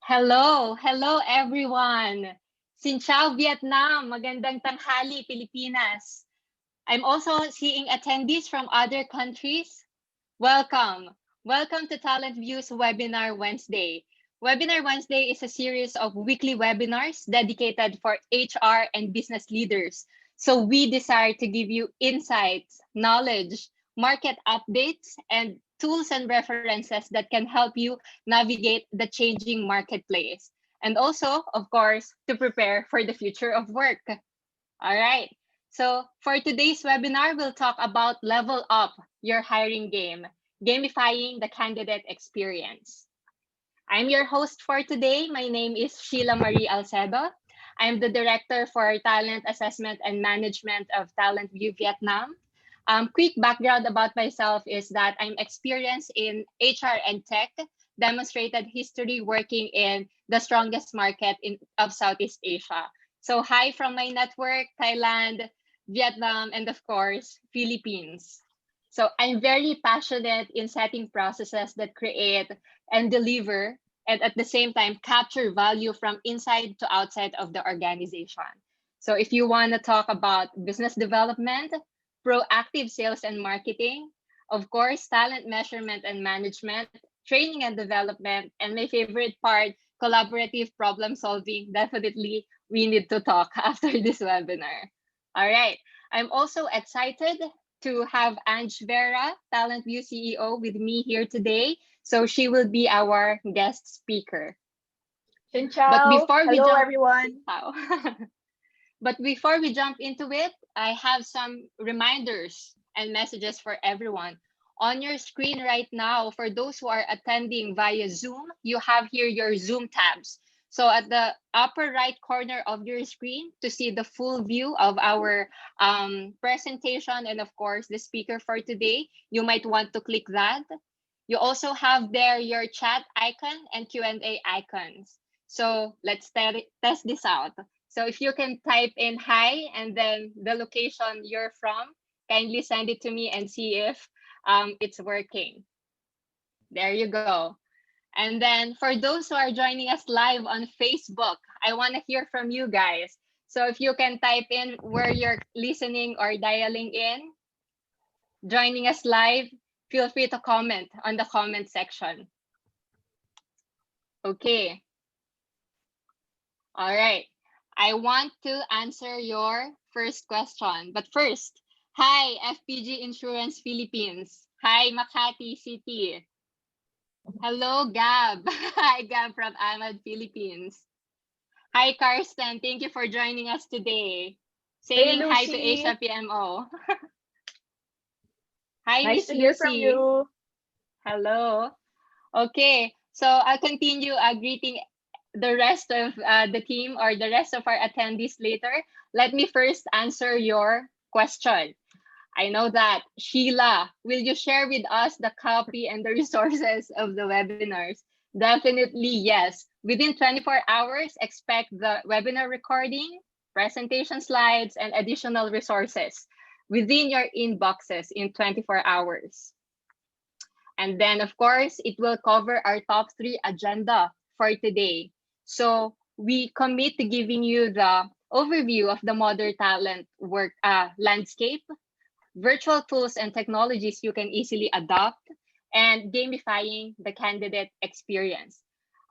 Hello everyone. Xin chào Vietnam, magandang tanghali Pilipinas. I'm also seeing attendees from other countries. Welcome. Welcome to Talent Views Webinar Wednesday. Webinar Wednesday is a series of weekly webinars dedicated for HR and business leaders. So we desire to give you insights, knowledge, market updates, and tools and references that can help you navigate the changing marketplace. And also, of course, to prepare for the future of work. All right. So for today's webinar, we'll talk about level up your hiring game, gamifying the candidate experience. I'm your host for today. My name is Sheila Marie Alcedo. I'm the Director for Talent Assessment and Management of Talent View Vietnam. Quick background about myself is that I'm experienced in HR and tech, demonstrated history working in the strongest market of Southeast Asia. So hi from my network, Thailand, Vietnam, and of course, Philippines. So I'm very passionate in setting processes that create and deliver and at the same time capture value from inside to outside of the organization. So if you want to talk about business development, proactive sales and marketing, of course, talent measurement and management, training and development, and my favorite part, collaborative problem solving, definitely we need to talk after this webinar. All right. I'm also excited to have Ange Vera, Talent View CEO, with me here today. So she will be our guest speaker. Xin But chào. before we Hello, jump, everyone. but before we jump into it, I have some reminders and messages for everyone. On your screen right now, for those who are attending via Zoom, you have here your Zoom tabs. So at the upper right corner of your screen to see the full view of our presentation and of course the speaker for today, you might want to click that. You also have there your chat icon and Q&A icons. So let's test this out. So if you can type in hi and then the location you're from, kindly send it to me and see if it's working. There you go. And then for those who are joining us live on Facebook, I want to hear from you guys. So if you can type in where you're listening or dialing in, joining us live, feel free to comment on the comment section. Okay. All right. I want to answer your first question. But first, hi, FPG Insurance Philippines. Hi, Makati City. Hello, Gab. Hi, Gab from Ahmad, Philippines. Hi, Karsten. Thank you for joining us today. Hey, Saying hi to Lucy. Asia PMO. Hi, Nice Miss to hear from Lucy. you. Hello. Okay, so I'll continue greeting the rest of the team or the rest of our attendees later. Let me first answer your question. I know that. Sheila, will you share with us the copy and the resources of the webinars? Definitely yes. Within 24 hours, expect the webinar recording, presentation slides, and additional resources within your inboxes in 24 hours. And then, of course, it will cover our top 3 agenda for today. So we commit to giving you the overview of the modern talent work landscape, virtual tools and technologies you can easily adopt, and gamifying the candidate experience.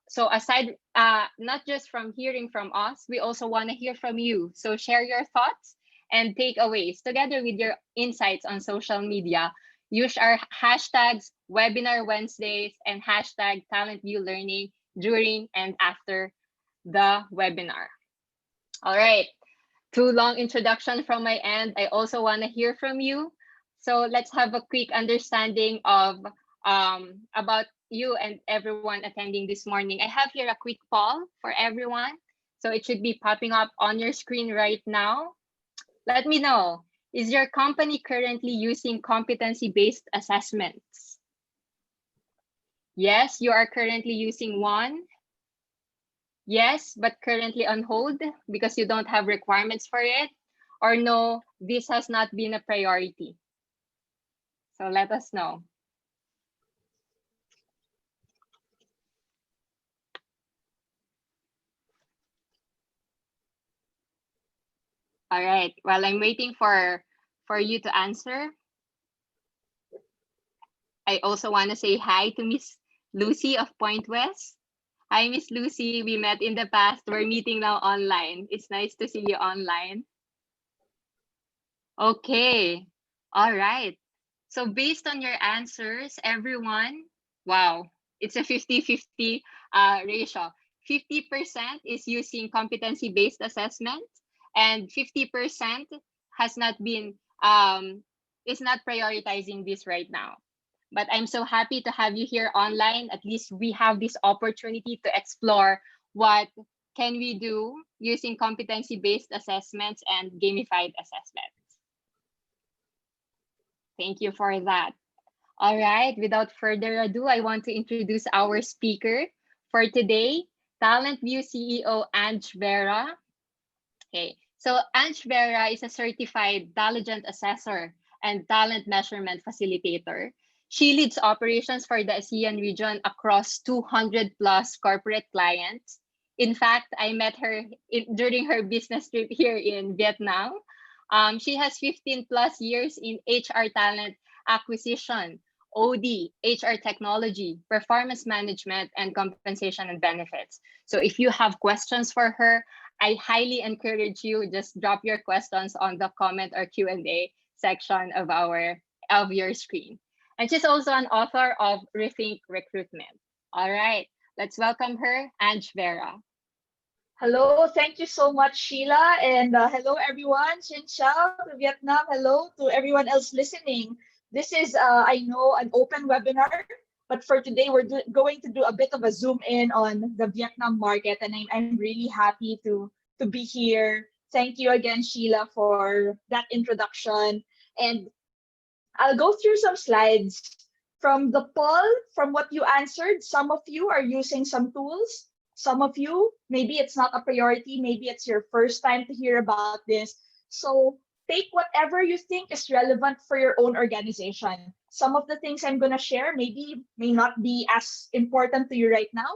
So aside, not just from hearing from us, we also want to hear from you. So share your thoughts and takeaways together with your insights on social media. Use our hashtags Webinar Wednesdays and hashtag Talent View Learning during and after the webinar. All right. Too long introduction from my end. I also want to hear from you. So let's have a quick understanding of about you and everyone attending this morning. I have here a quick poll for everyone. So it should be popping up on your screen right now. Let me know, is your company currently using competency-based assessments? Yes, you are currently using one. Yes, but currently on hold because you don't have requirements for it. Or no, this has not been a priority. So let us know. All right. While I'm waiting for you to answer, I also want to say hi to Miss Lucy of Point West. Hi, Miss Lucy. We met in the past. We're meeting now online. It's nice to see you online. Okay. All right. So based on your answers, everyone, wow, it's a 50-50 ratio. 50% is using competency-based assessment, and 50% has not been is not prioritizing this right now. But I'm so happy to have you here online. At least we have this opportunity to explore what can we do using competency-based assessments and gamified assessments. Thank you for that. All right, without further ado, I want to introduce our speaker for today, Talent View CEO Ange Vera. Okay, so Ange Vera is a certified Talent Assessor and talent measurement facilitator. She leads operations for the ASEAN region across 200 plus corporate clients. In fact, I met her during her business trip here in Vietnam. She has 15 plus years in HR talent acquisition, OD, HR technology, performance management, and compensation and benefits. So if you have questions for her, I highly encourage you just drop your questions on the comment or Q&A section of your screen. And she's also an author of Rethink Recruitment. All right, let's welcome her, Ange Vera. Hello, thank you so much, Sheila. And hello, everyone. Xin chào to Vietnam. Hello to everyone else listening. This is, I know, an open webinar, but for today, we're going to do a bit of a zoom in on the Vietnam market. And I'm really happy to be here. Thank you again, Sheila, for that introduction. And I'll go through some slides from the poll, from what you answered. Some of you are using some tools. Some of you, maybe it's not a priority, maybe it's your first time to hear about this. So take whatever you think is relevant for your own organization. Some of the things I'm going to share maybe may not be as important to you right now,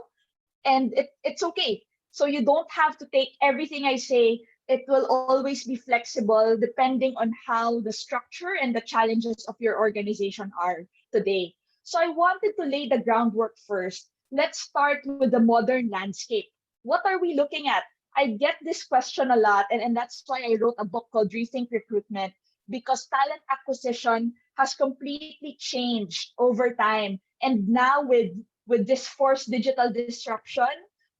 and it's okay. So you don't have to take everything I say. It will always be flexible depending on how the structure and the challenges of your organization are today. So I wanted to lay the groundwork first. Let's start with the modern landscape. What are we looking at? I get this question a lot, and that's why I wrote a book called Rethink Recruitment, because talent acquisition has completely changed over time. And now with this forced digital disruption,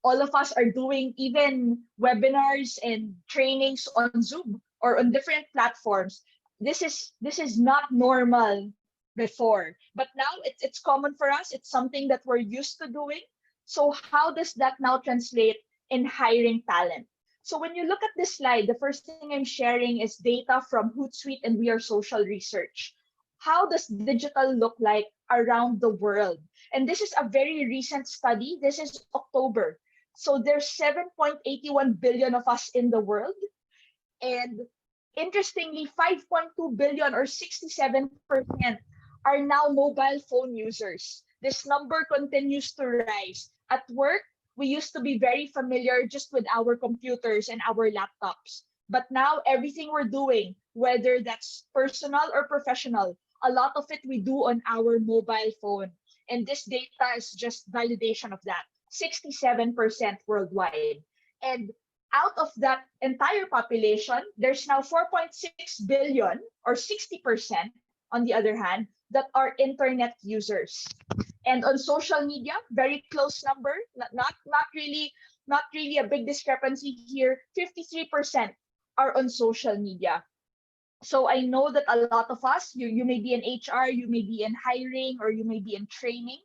all of us are doing even webinars and trainings on Zoom or on different platforms. This is not normal before, but now it's common for us. It's something that we're used to doing. So how does that now translate in hiring talent? So when you look at this slide, the first thing I'm sharing is data from Hootsuite and We Are Social Research. How does digital look like around the world? And this is a very recent study. This is October. So there's 7.81 billion of us in the world. And interestingly, 5.2 billion or 67% are now mobile phone users. This number continues to rise. At work, we used to be very familiar just with our computers and our laptops. But now everything we're doing, whether that's personal or professional, a lot of it we do on our mobile phone. And this data is just validation of that. 67% worldwide. And out of that entire population, there's now 4.6 billion or 60% on the other hand that are internet users. And on social media, very close number, not really a big discrepancy here. 53% are on social media. So I know that a lot of us, you may be in HR, you may be in hiring, or you may be in training.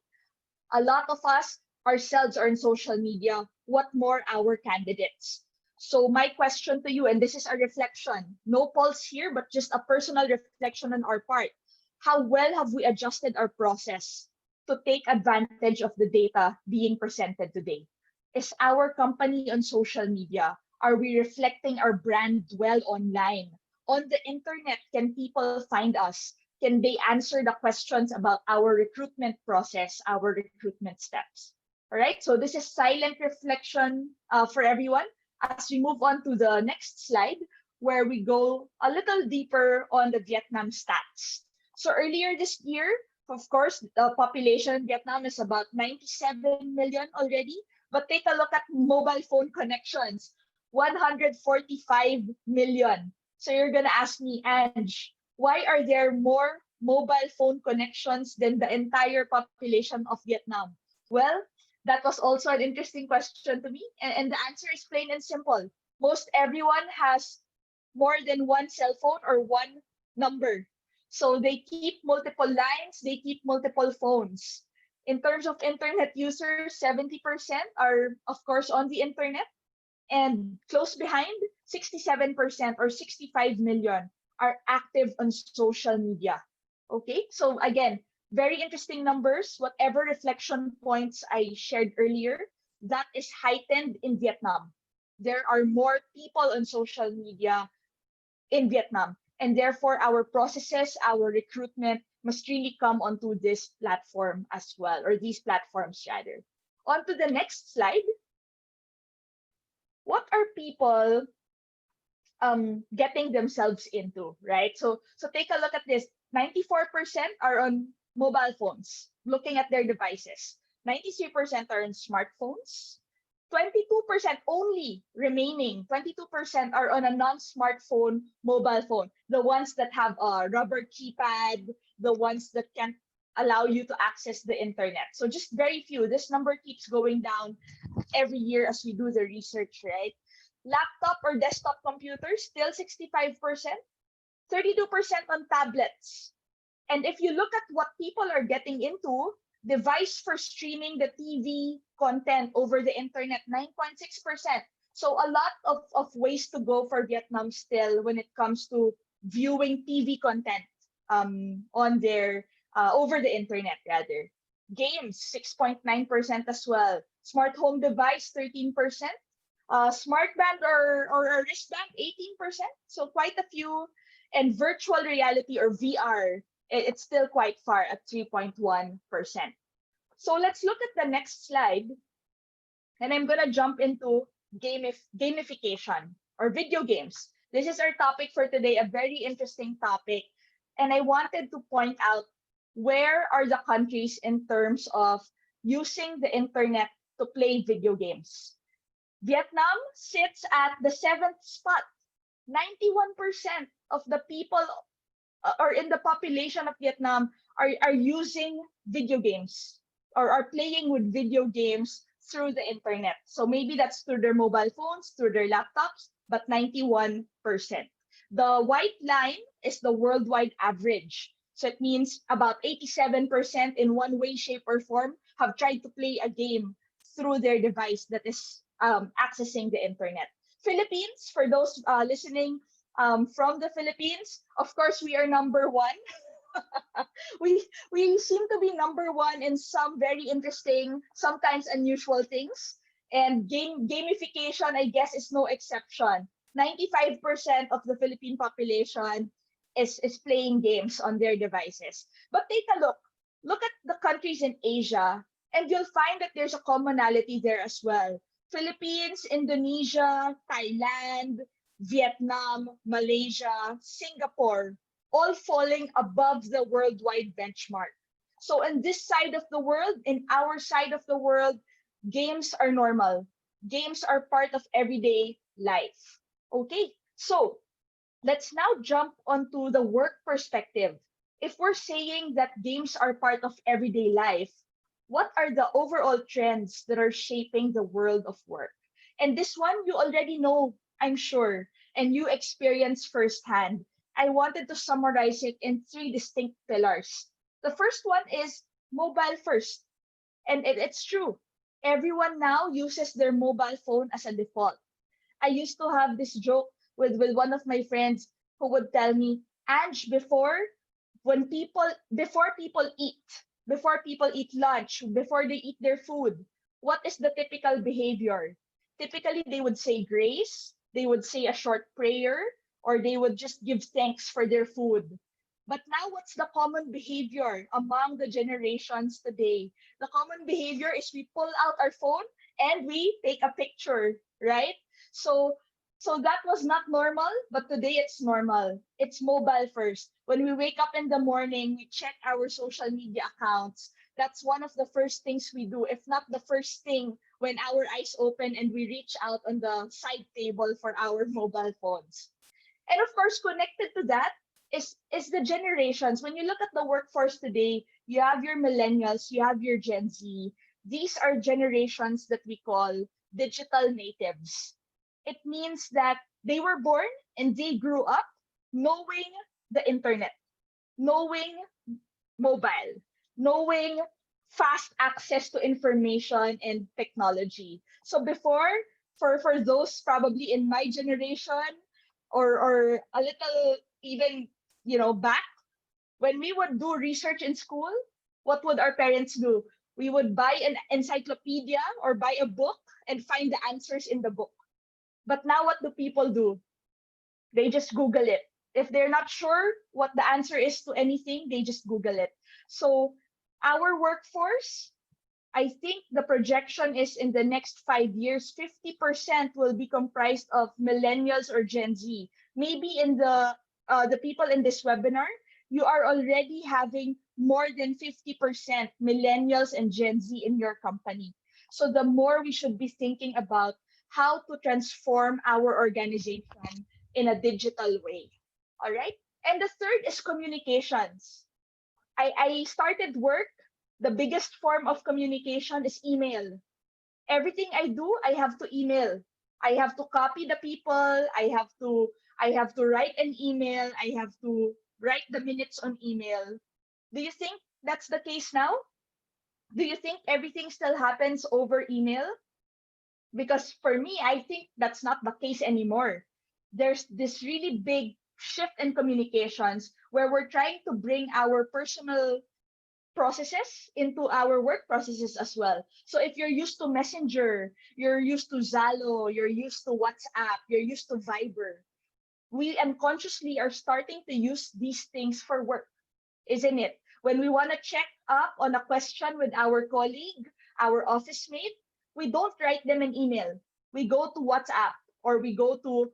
A lot of us ourselves are in social media. What more our candidates? So my question to you, and this is a reflection, no polls here, but just a personal reflection on our part. How well have we adjusted our process to take advantage of the data being presented today? Is our company on social media? Are we reflecting our brand well online? On the internet, can people find us? Can they answer the questions about our recruitment process, our recruitment steps? All right, so this is silent reflection for everyone. As we move on to the next slide, where we go a little deeper on the Vietnam stats. So earlier this year, of course, the population in Vietnam is about 97 million already. But take a look at mobile phone connections, 145 million. So you're going to ask me, Ange, why are there more mobile phone connections than the entire population of Vietnam? Well, that was also an interesting question to me. And the answer is plain and simple. Most everyone has more than one cell phone or one number. So they keep multiple lines, they keep multiple phones. In terms of internet users, 70% are, of course, on the internet. And close behind, 67% or 65 million are active on social media. Okay, so again, very interesting numbers. Whatever reflection points I shared earlier, that is heightened in Vietnam. There are more people on social media in Vietnam. And therefore, our processes, our recruitment must really come onto this platform as well, or these platforms rather. On to the next slide. What are people getting themselves into, right? So take a look at this. 94% are on mobile phones, looking at their devices. 93% are on smartphones. 22% only remaining, 22% are on a non-smartphone mobile phone. The ones that have a rubber keypad, the ones that can allow you to access the internet. So just very few. This number keeps going down every year as we do the research, right? Laptop or desktop computers, still 65%, 32% on tablets. And if you look at what people are getting into, device for streaming the TV content over the internet, 9.6%. So a lot of ways to go for Vietnam still when it comes to viewing TV content on their over the internet rather. Games, 6.9% as well. Smart home device, 13%. Smart band or a wristband, 18%. So quite a few. And virtual reality or VR, it's still quite far at 3.1%. So let's look at the next slide. And I'm going to jump into gamification or video games. This is our topic for today, a very interesting topic. And I wanted to point out where are the countries in terms of using the internet to play video games. Vietnam sits at the 7th spot. 91% of the people or in the population of Vietnam are using video games or are playing with video games through the internet. So maybe that's through their mobile phones, through their laptops, but 91%. The white line is the worldwide average. So it means about 87% in one way, shape, or form have tried to play a game through their device that is accessing the internet. Philippines, for those listening from the Philippines, of course, we are number one. we seem to be number one in some very interesting, sometimes unusual things. And gamification, I guess, is no exception. 95% of the Philippine population is playing games on their devices. But take a look. Look at the countries in Asia, and you'll find that there's a commonality there as well. Philippines, Indonesia, Thailand, Vietnam, Malaysia, Singapore, all falling above the worldwide benchmark. So in this side of the world, in our side of the world, games are normal. Games are part of everyday life. Okay, so let's now jump onto the work perspective. If we're saying that games are part of everyday life, what are the overall trends that are shaping the world of work? And this one you already know, I'm sure, and you experience firsthand. I wanted to summarize it in three distinct pillars. The first one is mobile first. And it's true. Everyone now uses their mobile phone as a default. I used to have this joke with one of my friends who would tell me, Ange, before people eat lunch, before they eat their food, what is the typical behavior? Typically, they would say grace, they would say a short prayer, or they would just give thanks for their food. But now, what's the common behavior among the generations today? The common behavior is we pull out our phone and we take a picture, right? So So that was not normal, but today it's normal. It's mobile first. When we wake up in the morning, we check our social media accounts. That's one of the first things we do, if not the first thing when our eyes open and we reach out on the side table for our mobile phones. And of course, connected to that is the generations. When you look at the workforce today, you have your millennials, you have your Gen Z. These are generations that we call digital natives. It means that they were born and they grew up knowing the internet, knowing mobile, knowing fast access to information and technology. So before, for those probably in my generation or a little even back, when we would do research in school, what would our parents do? We would buy an encyclopedia or buy a book and find the answers in the book. But now what do people do? They just Google it. If they're not sure what the answer is to anything, they just Google it. So our workforce, I think the projection is in the next 5 years, 50% will be comprised of millennials or Gen Z. Maybe in the people in this webinar, you are already having more than 50% millennials and Gen Z in your company. So the more we should be thinking about how to transform our organization in a digital way. All right. And the third is communications. I started work. The biggest form of communication is email. Everything I do, I have to email. I have to copy the people. I have to write an email. I have to write the minutes on email. Do you think that's the case now? Do you think everything still happens over email? Because for me, I think that's not the case anymore. There's this really big shift in communications where we're trying to bring our personal processes into our work processes as well. So if you're used to Messenger, you're used to Zalo, you're used to WhatsApp, you're used to Viber, we unconsciously are starting to use these things for work, isn't it? When we want to check up on a question with our colleague, our office mate, we don't write them an email. We go to WhatsApp or we go to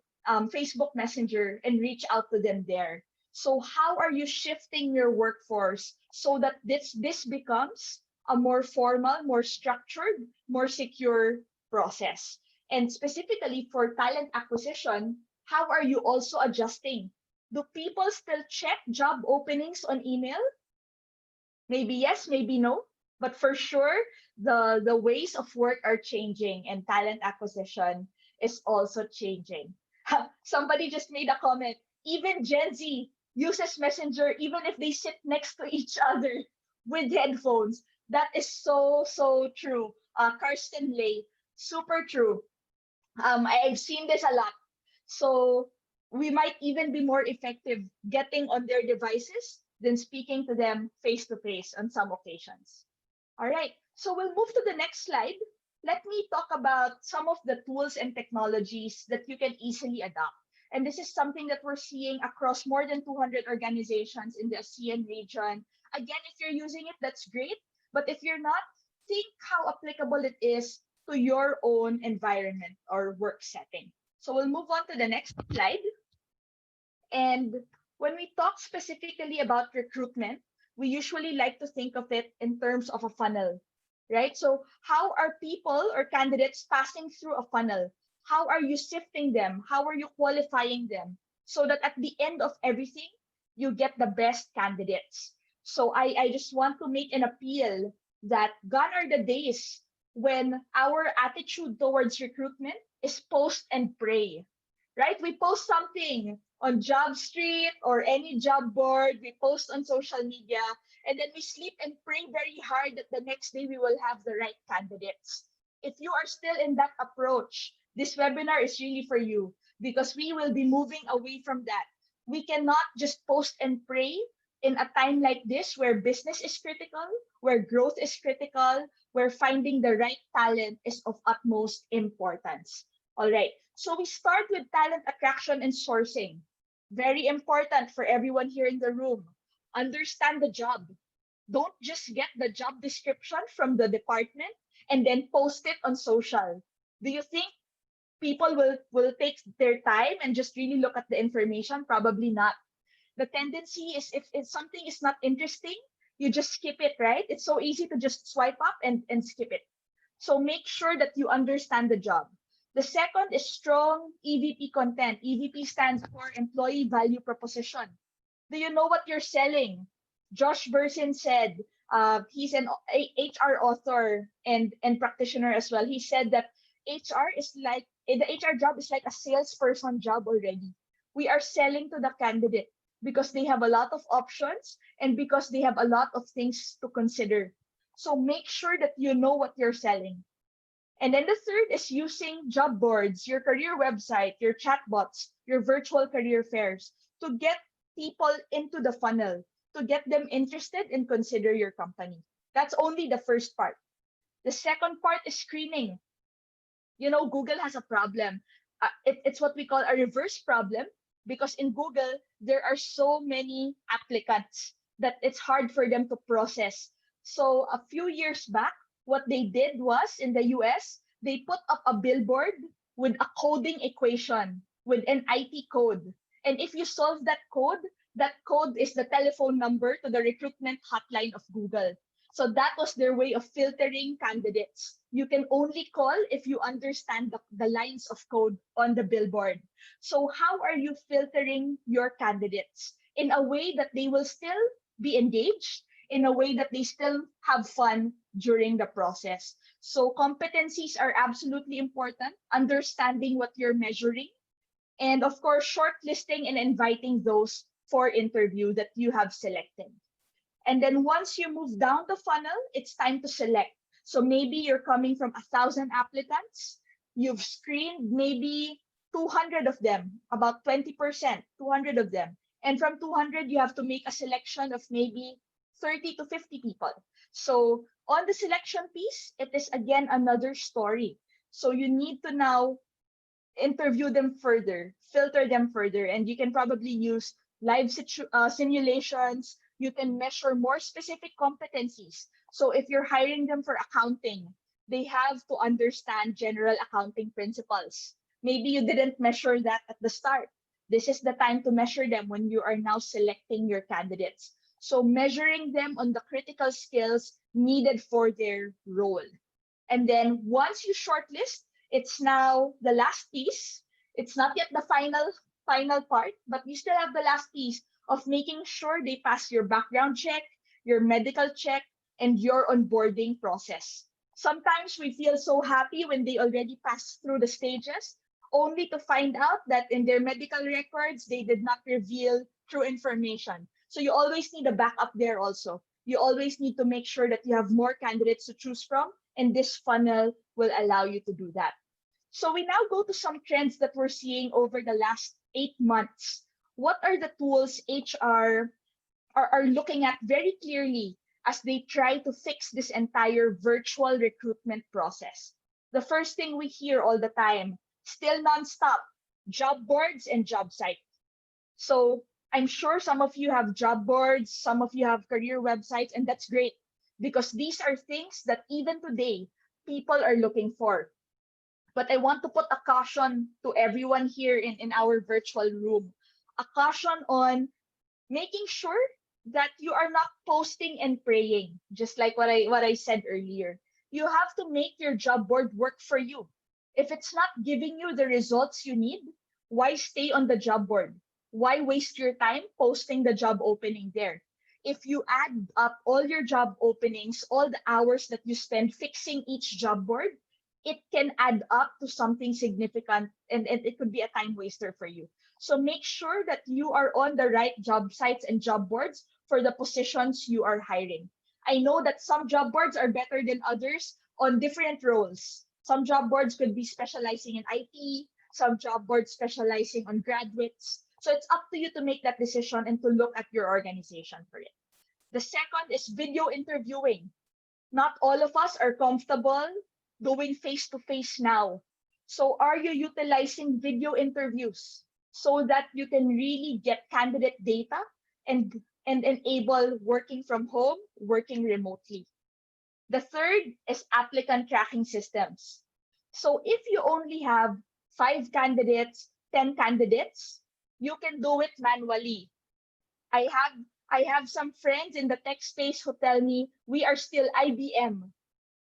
Facebook Messenger and reach out to them there. So how are you shifting your workforce so that this becomes a more formal, more structured, more secure process? And specifically for talent acquisition, how are you also adjusting? Do people still check job openings on email? Maybe yes, maybe no. But for sure, the ways of work are changing and talent acquisition is also changing. Somebody just made a comment. Even Gen Z uses Messenger even if they sit next to each other with headphones. That is so, so true. Karsten Lay, super true. I've seen this a lot. So we might even be more effective getting on their devices than speaking to them face to face on some occasions. All right, so we'll move to the next slide. Let me talk about some of the tools and technologies that you can easily adopt. And this is something that we're seeing across more than 200 organizations in the ASEAN region. Again, if you're using it, that's great. But if you're not, think how applicable it is to your own environment or work setting. So we'll move on to the next slide. And when we talk specifically about recruitment, we usually like to think of it in terms of a funnel, right? So how are people or candidates passing through a funnel? How are you sifting them? How are you qualifying them? So that at the end of everything, you get the best candidates. So I just want to make an appeal that gone are the days when our attitude towards recruitment is post and pray, right? We post something on Job Street or any job board, we post on social media, and then we sleep and pray very hard that the next day we will have the right candidates. If you are still in that approach, this webinar is really for you because we will be moving away from that. We cannot just post and pray in a time like this where business is critical, where growth is critical, where finding the right talent is of utmost importance. All right, so we start with talent attraction and sourcing. Very important for everyone here in the room. Understand the job. Don't just get the job description from the department and then post it on social. Do you think people will take their time and just really look at the information? Probably not. The tendency is, if something is not interesting, you just skip it, right? It's so easy to just swipe up and skip it. So make sure that you understand the job. The second is strong EVP content. EVP stands for Employee Value Proposition. Do you know what you're selling? Josh Bersin said, he's an HR author and practitioner as well. He said that HR is like, the HR job is like a salesperson job already. We are selling to the candidate because they have a lot of options and because they have a lot of things to consider. So make sure that you know what you're selling. And then the third is using job boards, your career website, your chatbots, your virtual career fairs to get people into the funnel, to get them interested and consider your company. That's only the first part. The second part is screening. You know, Google has a problem. It's what we call a reverse problem, because in Google, there are so many applicants that it's hard for them to process. So a few years back, what they did was, in the US, they put up a billboard with a coding equation, with an IT code. And if you solve that code is the telephone number to the recruitment hotline of Google. So that was their way of filtering candidates. You can only call if you understand the lines of code on the billboard. So how are you filtering your candidates in a way that they will still be engaged, in a way that they still have fun during the process? So competencies are absolutely important, understanding what you're measuring, and of course, shortlisting and inviting those for interview that you have selected. And then once you move down the funnel, it's time to select. So maybe you're coming from 1,000 applicants. You've screened maybe 200 of them, about 20%, 200 of them. And from 200, you have to make a selection of maybe 30 to 50 people. So on the selection piece, it is again another story. So you need to now interview them further, filter them further, and you can probably use live simulations. You can measure more specific competencies. So if you're hiring them for accounting, they have to understand general accounting principles. Maybe you didn't measure that at the start. This is the time to measure them when you are now selecting your candidates. So measuring them on the critical skills needed for their role. And then once you shortlist, it's now the last piece. It's not yet the final part, but you still have the last piece of making sure they pass your background check, your medical check, and your onboarding process. Sometimes we feel so happy when they already pass through the stages, only to find out that in their medical records, they did not reveal true information. So you always need a backup there also. You always need to make sure that you have more candidates to choose from, and this funnel will allow you to do that. So we now go to some trends that we're seeing over the last 8 months. What are the tools HR are looking at very clearly as they try to fix this entire virtual recruitment process? The first thing we hear all the time, still nonstop, job boards and job sites. So I'm sure some of you have job boards, some of you have career websites, and that's great, because these are things that even today people are looking for. But I want to put a caution to everyone here in our virtual room, a caution on making sure that you are not posting and praying, just like what I said earlier. You have to make your job board work for you. If it's not giving you the results you need, why stay on the job board? Why waste your time posting the job opening there? If you add up all your job openings, all the hours that you spend fixing each job board, it can add up to something significant, and it could be a time waster for you. So make sure that you are on the right job sites and job boards for the positions you are hiring. I know that some job boards are better than others on different roles. Some job boards could be specializing in IT, some job boards specializing on graduates. So it's up to you to make that decision and to look at your organization for it. The second is video interviewing. Not all of us are comfortable doing face-to-face now. So are you utilizing video interviews so that you can really get candidate data and enable working from home, working remotely? The third is applicant tracking systems. So if you only have 5 candidates, 10 candidates, you can do it manually. I have I have some friends in the tech space who tell me we are still IBM.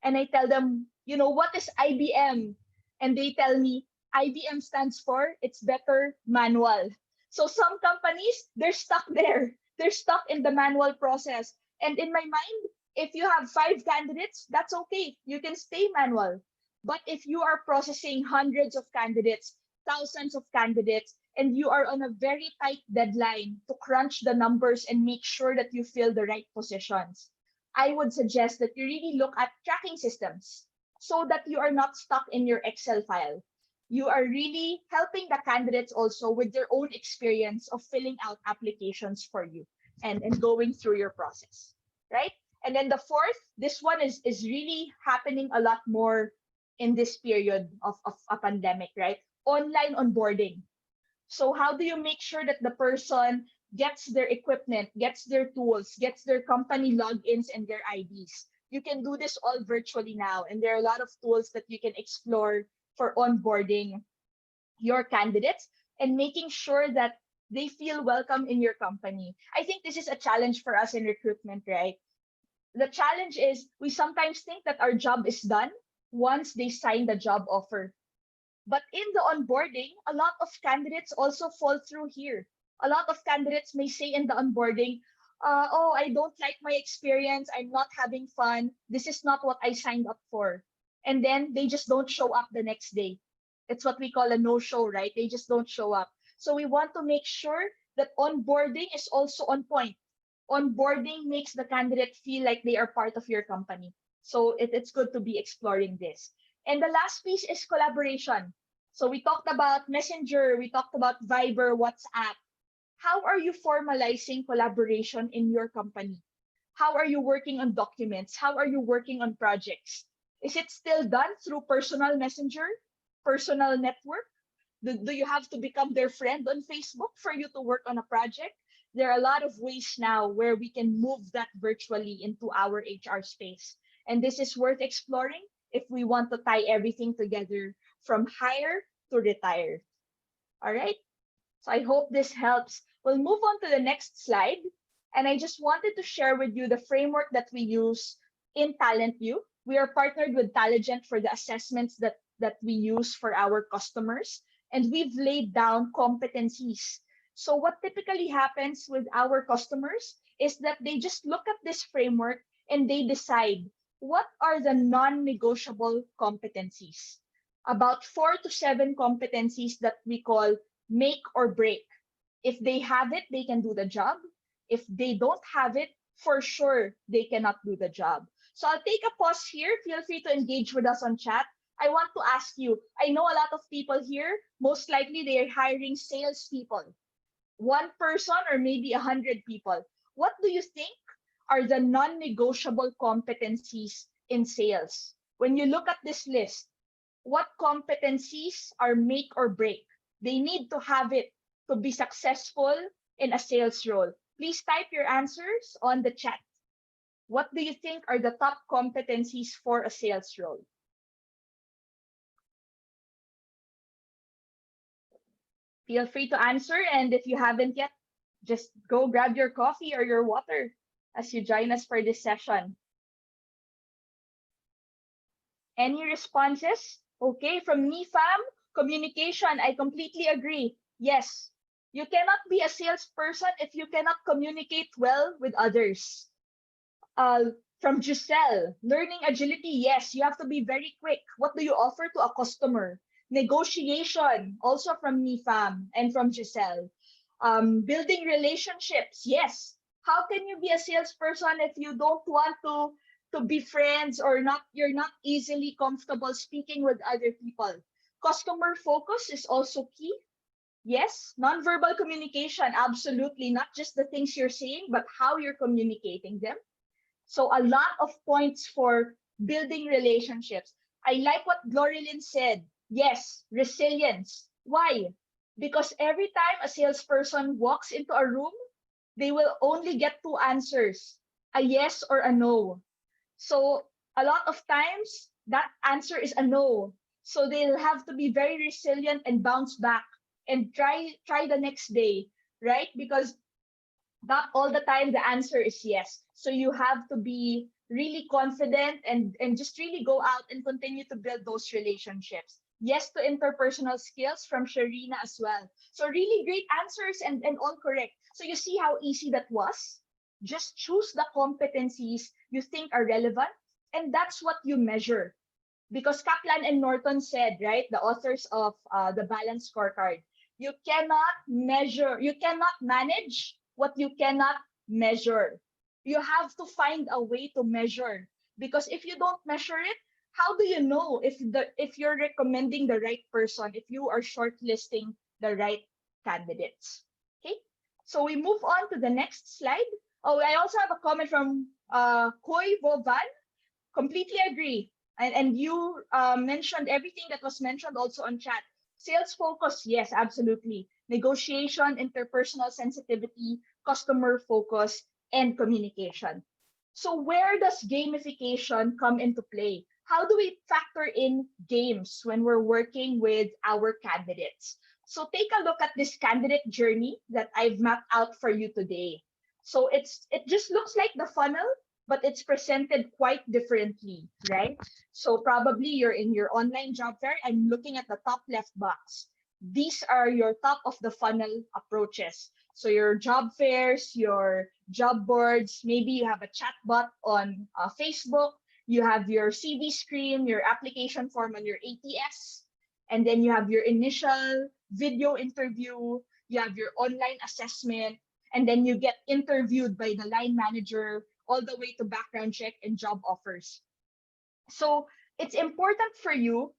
And I tell them, what is IBM? And they tell me IBM stands for it's better manual. So some companies, they're stuck there. They're stuck in the manual process. And in my mind, if you have 5 candidates, that's okay. You can stay manual. But if you are processing hundreds of candidates, thousands of candidates, and you are on a very tight deadline to crunch the numbers and make sure that you fill the right positions, I would suggest that you really look at tracking systems so that you are not stuck in your Excel file. You are really helping the candidates also with their own experience of filling out applications for you and going through your process, right? And then the fourth, this one is really happening a lot more in this period of a pandemic, right? Online onboarding. So how do you make sure that the person gets their equipment, gets their tools, gets their company logins and their IDs? You can do this all virtually now. And there are a lot of tools that you can explore for onboarding your candidates and making sure that they feel welcome in your company. I think this is a challenge for us in recruitment, right? The challenge is we sometimes think that our job is done once they sign the job offer. But in the onboarding, a lot of candidates also fall through here. A lot of candidates may say in the onboarding, oh, I don't like my experience. I'm not having fun. This is not what I signed up for. And then they just don't show up the next day. It's what we call a no-show, right? They just don't show up. So we want to make sure that onboarding is also on point. Onboarding makes the candidate feel like they are part of your company. So it's good to be exploring this. And the last piece is collaboration. So we talked about Messenger, we talked about Viber, WhatsApp. How are you formalizing collaboration in your company? How are you working on documents? How are you working on projects? Is it still done through personal messenger, personal network? Do you have to become their friend on Facebook for you to work on a project? There are a lot of ways now where we can move that virtually into our HR space. And this is worth exploring if we want to tie everything together from hire to retire. All right. So I hope this helps. We'll move on to the next slide. And I just wanted to share with you the framework that we use in TalentView. We are partnered with Talent for the assessments that we use for our customers. And we've laid down competencies. So what typically happens with our customers is that they just look at this framework and they decide what are the non-negotiable competencies. About 4 to 7 competencies that we call make or break. If they have it, they can do the job. If they don't have it, for sure, they cannot do the job. So I'll take a pause here. Feel free to engage with us on chat. I want to ask you, I know a lot of people here, most likely they are hiring salespeople. 1 person or maybe 100 people. What do you think are the non-negotiable competencies in sales? When you look at this list, what competencies are make or break? They need to have it to be successful in a sales role. Please type your answers on the chat. What do you think are the top competencies for a sales role? Feel free to answer. And if you haven't yet, just go grab your coffee or your water as you join us for this session. Any responses? Okay, from NIFAM, communication, I completely agree. Yes, you cannot be a salesperson if you cannot communicate well with others. From Giselle, learning agility, yes, you have to be very quick. What do you offer to a customer? Negotiation, also from NIFAM and from Giselle. Building relationships, yes. How can you be a salesperson if you don't want to be friends or you're not easily comfortable speaking with other people? Customer focus is also key. Yes, nonverbal communication, absolutely. Not just the things you're saying, but how you're communicating them. So a lot of points for building relationships. I like what Glorilyn said. Yes, resilience. Why? Because every time a salesperson walks into a room, they will only get 2 answers, a yes or a no. So a lot of times that answer is a no. So they'll have to be very resilient and bounce back and try the next day, right? Because not all the time the answer is yes. So you have to be really confident and just really go out and continue to build those relationships. Yes to interpersonal skills from Sharina as well. So really great answers and all correct. So you see how easy that was? Just choose the competencies you think are relevant, and that's what you measure. Because Kaplan and Norton said, right, the authors of the Balance Scorecard, you cannot manage what you cannot measure. You have to find a way to measure, because if you don't measure it, how do you know if you're recommending the right person, if you are shortlisting the right candidates? Okay, so we move on to the next slide. Oh, I also have a comment from Koi Vovan. Completely agree. And you mentioned everything that was mentioned also on chat. Sales focus, yes, absolutely. Negotiation, interpersonal sensitivity, customer focus, and communication. So where does gamification come into play? How do we factor in games when we're working with our candidates? So take a look at this candidate journey that I've mapped out for you today. So it just looks like the funnel, but it's presented quite differently, right? So probably you're in your online job fair. I'm looking at the top left box. These are your top of the funnel approaches. So your job fairs, your job boards, maybe you have a chat bot on Facebook, you have your CV screen, your application form on your ATS, and then you have your initial video interview, you have your online assessment, and then you get interviewed by the line manager all the way to background check and job offers. So it's important for you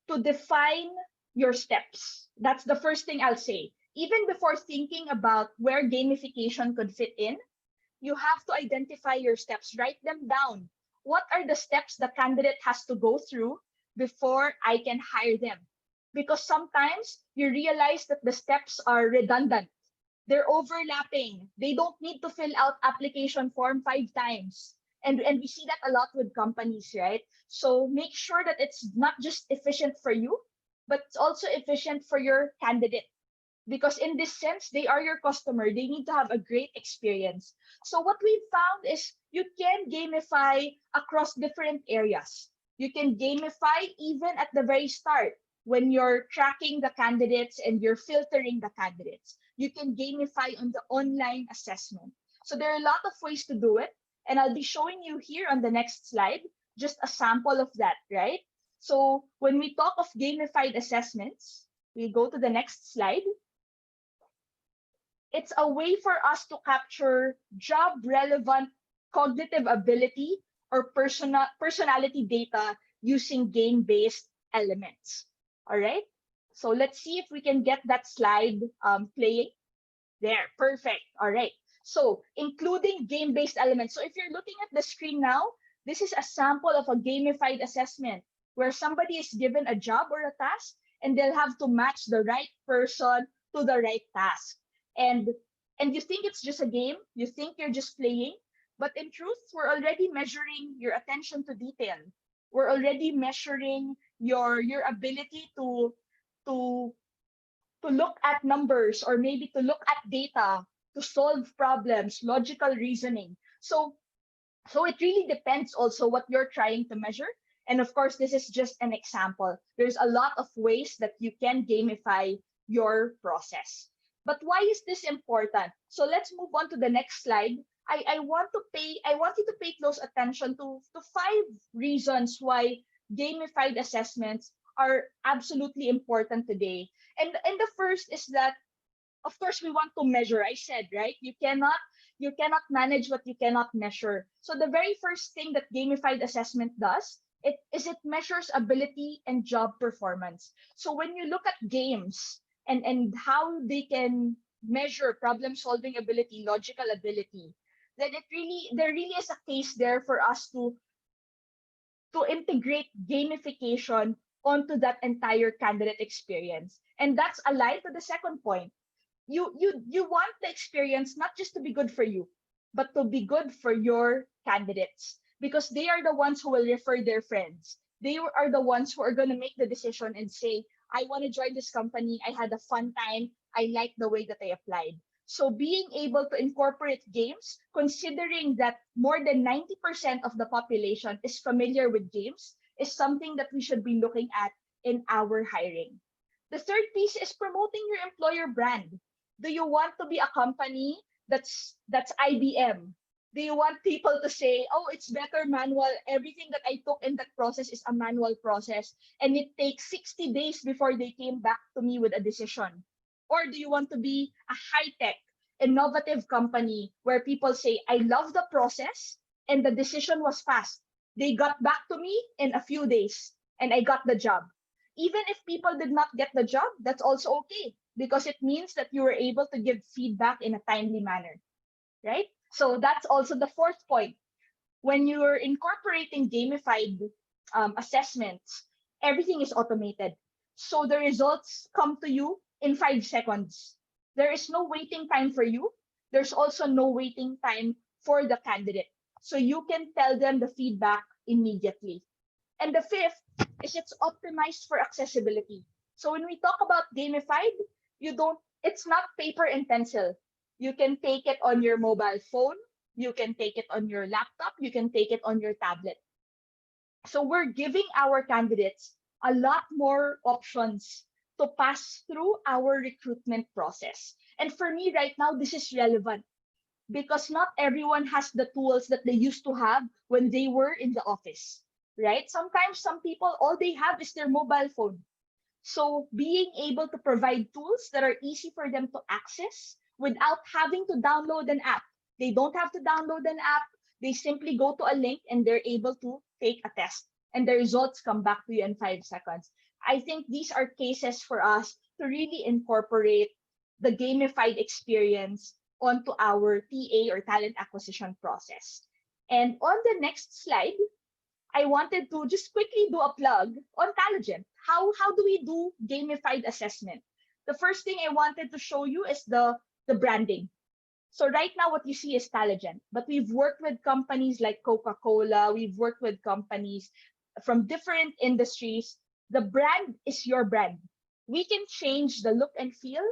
to define your steps. That's the first thing I'll say. Even before thinking about where gamification could fit in, you have to identify your steps, write them down. What are the steps the candidate has to go through before I can hire them? Because sometimes you realize that the steps are redundant. They're overlapping. They don't need to fill out application form 5 times. And we see that a lot with companies, right? So make sure that it's not just efficient for you, but it's also efficient for your candidate. Because in this sense, they are your customer. They need to have a great experience. So what we've found is you can gamify across different areas. You can gamify even at the very start when you're tracking the candidates and you're filtering the candidates. You can gamify on the online assessment. So there are a lot of ways to do it. And I'll be showing you here on the next slide, just a sample of that, right? So when we talk of gamified assessments, we go to the next slide. It's a way for us to capture job relevant cognitive ability or personality data using game-based elements. All right. So let's see if we can get that slide playing. There, perfect. All right. So including game-based elements. So if you're looking at the screen now, this is a sample of a gamified assessment where somebody is given a job or a task and they'll have to match the right person to the right task. And you think it's just a game, you think you're just playing, but in truth, we're already measuring your attention to detail. We're already measuring your ability to look at numbers or maybe to look at data, to solve problems, logical reasoning. So it really depends also what you're trying to measure. And of course, this is just an example. There's a lot of ways that you can gamify your process. But why is this important? So let's move on to the next slide. I want you to pay close attention to 5 reasons why gamified assessments are absolutely important today. And the first is that, of course, we want to measure. I said, right? You cannot manage what you cannot measure. So the very first thing that gamified assessment does, it measures ability and job performance. So when you look at games and how they can measure problem solving ability, logical ability, then there really is a case there for us to integrate gamification onto that entire candidate experience. And that's aligned to the second point. You want the experience not just to be good for you, but to be good for your candidates, because they are the ones who will refer their friends. are the ones who are going to make the decision and say, I want to join this company. I had a fun time. I like the way that I applied. So being able to incorporate games, considering that more than 90% of the population is familiar with games, is something that we should be looking at in our hiring. The third piece is promoting your employer brand. Do you want to be a company that's IBM? Do you want people to say, oh, it's better manual? Everything that I took in that process is a manual process, and it takes 60 days before they came back to me with a decision? Or do you want to be a high-tech, innovative company where people say, I love the process and the decision was fast. They got back to me in a few days and I got the job. Even if people did not get the job, that's also okay because it means that you were able to give feedback in a timely manner, right? So that's also the fourth point. When you're incorporating gamified assessments, everything is automated. So the results come to you in 5 seconds. There is no waiting time for you. There's also no waiting time for the candidate. So you can tell them the feedback immediately. And the fifth is it's optimized for accessibility. So when we talk about gamified, it's not paper and pencil. You can take it on your mobile phone, you can take it on your laptop, you can take it on your tablet. So we're giving our candidates a lot more options to pass through our recruitment process. And for me right now, this is relevant because not everyone has the tools that they used to have when they were in the office, right? Sometimes some people, all they have is their mobile phone. So being able to provide tools that are easy for them to access without having to download an app. They don't have to download an app. They simply go to a link and they're able to take a test and the results come back to you in 5 seconds. I think these are cases for us to really incorporate the gamified experience onto our TA or talent acquisition process. And on the next slide, I wanted to just quickly do a plug on Talagent. How do we do gamified assessment? The first thing I wanted to show you is the branding. So right now what you see is Talagent, but we've worked with companies like Coca-Cola, we've worked with companies from different industries. The brand is your brand. We can change the look and feel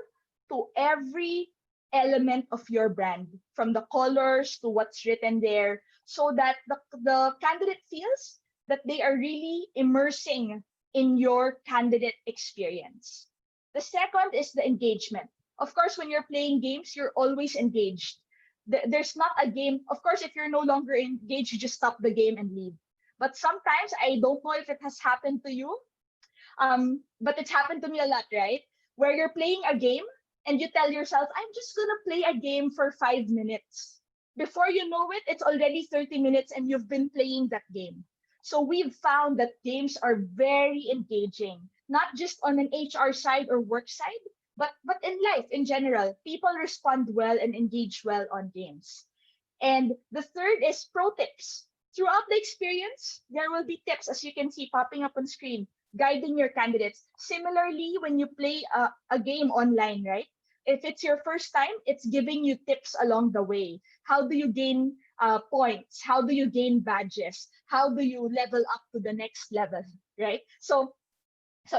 to every element of your brand, from the colors to what's written there, so that the candidate feels that they are really immersing in your candidate experience. The second is the engagement. Of course, when you're playing games, you're always engaged. There's not a game. Of course, if you're no longer engaged, you just stop the game and leave. But sometimes, I don't know if it has happened to you, but it's happened to me a lot, right? Where you're playing a game and you tell yourself, I'm just going to play a game for 5 minutes. Before you know it, it's already 30 minutes and you've been playing that game. So we've found that games are very engaging, not just on an HR side or work side, but in life in general. People respond well and engage well on games. And the third is pro tips. Throughout the experience, there will be tips, as you can see popping up on screen, guiding your candidates. Similarly, when you play a game online, right? If it's your first time, it's giving you tips along the way. How do you gain points? How do you gain badges? How do you level up to the next level, right? So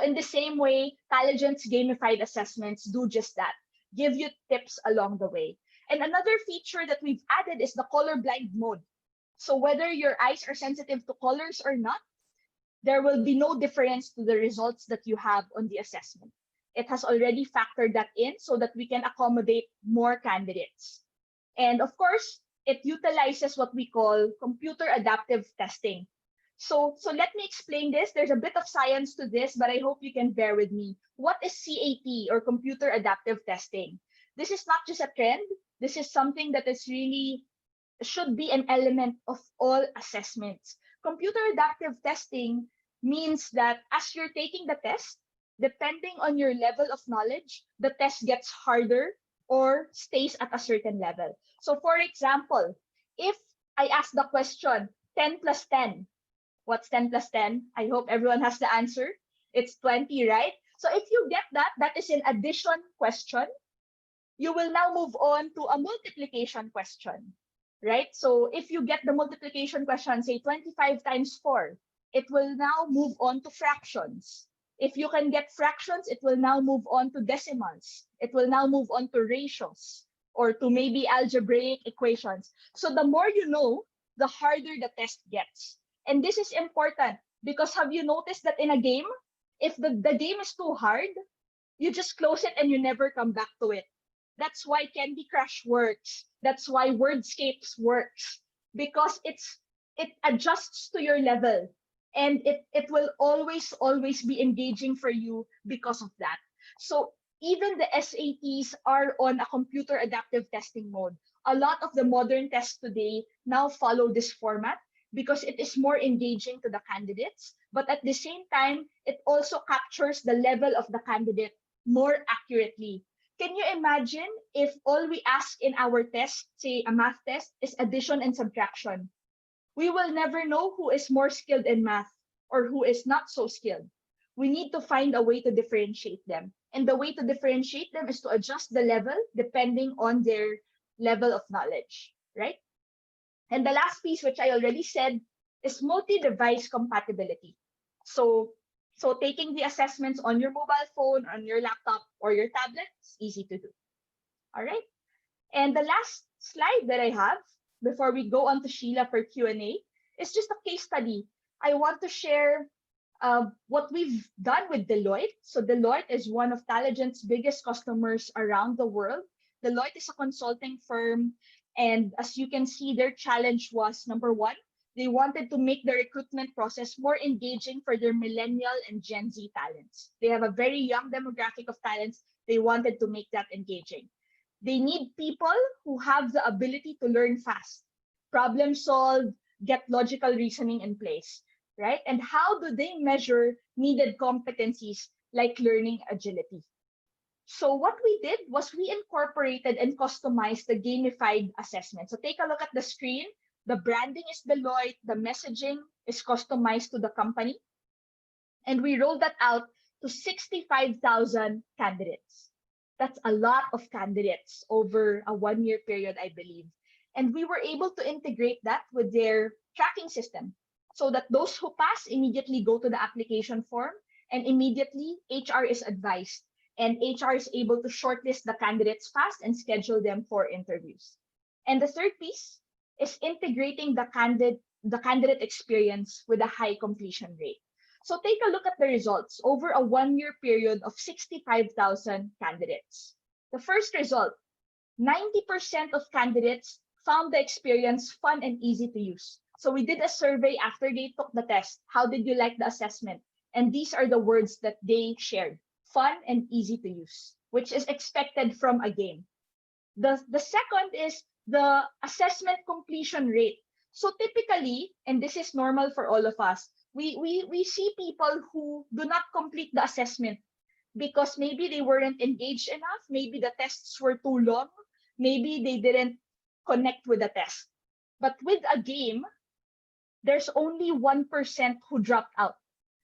in the same way, Talagent's gamified assessments do just that, give you tips along the way. And another feature that we've added is the colorblind mode. So whether your eyes are sensitive to colors or not, there will be no difference to the results that you have on the assessment. It has already factored that in so that we can accommodate more candidates. And of course, it utilizes what we call computer adaptive testing. So let me explain this. There's a bit of science to this, but I hope you can bear with me. What is CAT, or computer adaptive testing? This is not just a trend. This is something that is really should be an element of all assessments. Computer adaptive testing means that as you're taking the test, depending on your level of knowledge, the test gets harder or stays at a certain level. So for example, if I ask the question 10 plus 10, what's 10 plus 10? I hope everyone has the answer. It's 20, right? So if you get that, that is an addition question. You will now move on to a multiplication question, right? So if you get the multiplication question, say 25 times 4, it will now move on to fractions. If you can get fractions, it will now move on to decimals. It will now move on to ratios or to maybe algebraic equations. So the more you know, the harder the test gets. And this is important because have you noticed that in a game, if the game is too hard, you just close it and you never come back to it. That's why Candy Crush works. That's why Wordscapes works because it adjusts to your level and it will always be engaging for you because of that. So even the SATs are on a computer adaptive testing mode. A lot of the modern tests today now follow this format because it is more engaging to the candidates, but at the same time, it also captures the level of the candidate more accurately. Can you imagine if all we ask in our test, say a math test, is addition and subtraction? We will never know who is more skilled in math or who is not so skilled. We need to find a way to differentiate them. And the way to differentiate them is to adjust the level depending on their level of knowledge, right? And the last piece, which I already said, is multi-device compatibility. So, so taking the assessments on your mobile phone, on your laptop, or your tablet is easy to do. All right. And the last slide that I have before we go on to Sheila for Q&A is just a case study. I want to share what we've done with Deloitte. So Deloitte is one of Taligent's biggest customers around the world. Deloitte is a consulting firm. And as you can see, their challenge was number one, they wanted to make the recruitment process more engaging for their millennial and Gen Z talents. They have a very young demographic of talents. They wanted to make that engaging. They need people who have the ability to learn fast, problem solve, get logical reasoning in place, right? And how do they measure needed competencies like learning agility? So what we did was we incorporated and customized the gamified assessment. So take a look at the screen. The branding is Deloitte. The messaging is customized to the company. And we rolled that out to 65,000 candidates. That's a lot of candidates over a 1-year period, I believe. And we were able to integrate that with their tracking system so that those who pass immediately go to the application form and immediately HR is advised and HR is able to shortlist the candidates fast and schedule them for interviews. And the third piece is integrating the candidate experience with a high completion rate. So take a look at the results over a 1-year period of 65,000 candidates. The first result, 90% of candidates found the experience fun and easy to use. So we did a survey after they took the test. How did you like the assessment? And these are the words that they shared. Fun and easy to use, which is expected from a game. The second is the assessment completion rate. So typically, and this is normal for all of us, we see people who do not complete the assessment because maybe they weren't engaged enough, maybe the tests were too long, maybe they didn't connect with the test. But with a game, there's only 1% who dropped out.